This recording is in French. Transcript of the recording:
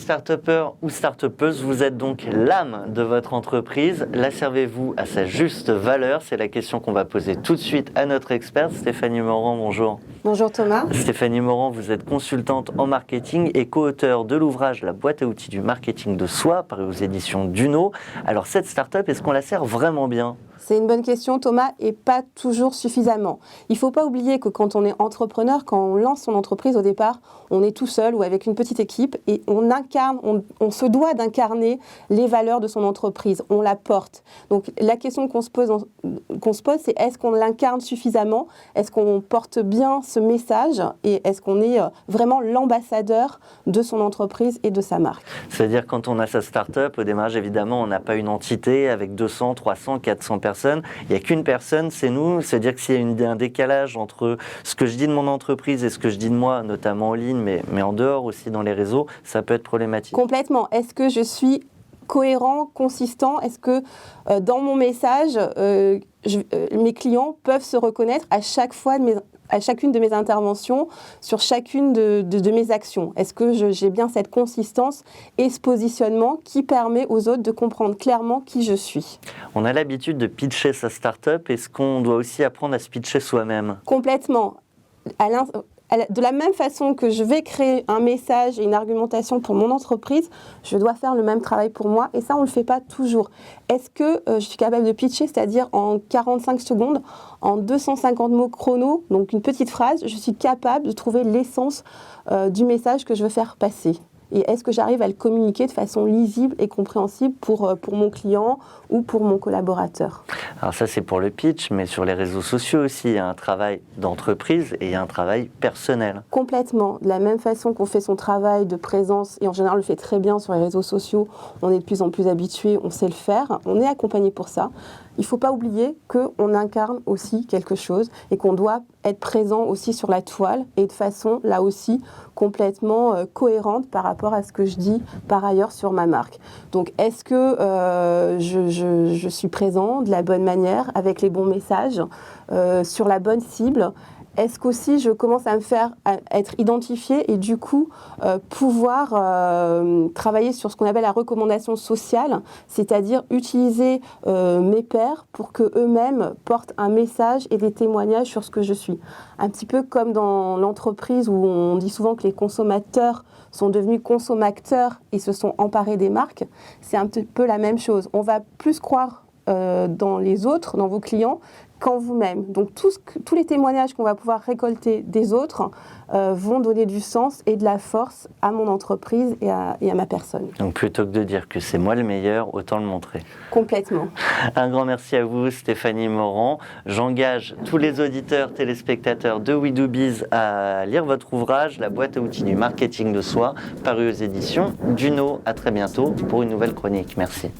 start-upper ou start-upeuse, vous êtes donc l'âme de votre entreprise. La servez-vous à sa juste valeur? C'est la question qu'on va poser tout de suite à notre experte, Stéphanie Morand. Bonjour. Bonjour Thomas. Stéphanie Morand, vous êtes consultante en marketing et co-auteure de l'ouvrage La boîte à outils du marketing de soi, paru aux éditions Duno. Alors cette start-up, est-ce qu'on la sert vraiment bien? C'est une bonne question Thomas, et pas toujours suffisamment. Il ne faut pas oublier que quand on est entrepreneur, quand on lance son entreprise au départ, on est tout seul ou avec une petite équipe et on se doit d'incarner les valeurs de son entreprise, on la porte. Donc la question qu'on se pose, c'est est-ce qu'on l'incarne suffisamment? Est-ce qu'on porte bien ce message? Et est-ce qu'on est vraiment l'ambassadeur de son entreprise et de sa marque? C'est-à-dire quand on a sa start-up, au démarrage évidemment on n'a pas une entité avec 200, 300, 400 personnes. Il n'y a qu'une personne, c'est nous. C'est-à-dire que s'il y a un décalage entre ce que je dis de mon entreprise et ce que je dis de moi, notamment en ligne, mais en dehors aussi dans les réseaux, ça peut être problématique. Complètement. Est-ce que je suis cohérent, consistant? Est-ce que dans mon message, mes clients peuvent se reconnaître à chacune de mes interventions, sur chacune de mes actions? Est-ce que j'ai bien cette consistance et ce positionnement qui permet aux autres de comprendre clairement qui je suis? On a l'habitude de pitcher sa start-up. Est-ce qu'on doit aussi apprendre à se pitcher soi-même? Complètement. De la même façon que je vais créer un message et une argumentation pour mon entreprise, je dois faire le même travail pour moi, et ça on ne le fait pas toujours. Est-ce que je suis capable de pitcher, c'est-à-dire en 45 secondes, en 250 mots chrono, donc une petite phrase, je suis capable de trouver l'essence du message que je veux faire passer? Et est-ce que j'arrive à le communiquer de façon lisible et compréhensible pour mon client ou pour mon collaborateur? Alors ça c'est pour le pitch, mais sur les réseaux sociaux aussi, il y a un travail d'entreprise et il y a un travail personnel. Complètement. De la même façon qu'on fait son travail de présence, et en général on le fait très bien sur les réseaux sociaux, on est de plus en plus habitué, on sait le faire, on est accompagné pour ça. Il ne faut pas oublier qu'on incarne aussi quelque chose et qu'on doit être présent aussi sur la toile et de façon, là aussi, complètement cohérente par rapport à ce que je dis par ailleurs sur ma marque. Donc, est-ce que je suis présent de la bonne manière, avec les bons messages, sur la bonne cible? Est-ce qu'aussi je commence à être identifiée et du coup pouvoir travailler sur ce qu'on appelle la recommandation sociale, c'est-à-dire utiliser mes pairs pour qu'eux-mêmes portent un message et des témoignages sur ce que je suis. Un petit peu comme dans l'entreprise où on dit souvent que les consommateurs sont devenus consommateurs et se sont emparés des marques, c'est un petit peu la même chose. On va plus croire dans les autres, dans vos clients, qu'en vous-même. Donc tous les témoignages qu'on va pouvoir récolter des autres vont donner du sens et de la force à mon entreprise et à ma personne. Donc plutôt que de dire que c'est moi le meilleur, autant le montrer. Complètement. Un grand merci à vous Stéphanie Morand. J'engage tous les auditeurs, téléspectateurs de We Do Biz à lire votre ouvrage La boîte à outils du marketing de soi, paru aux éditions Duno. À très bientôt pour une nouvelle chronique. Merci.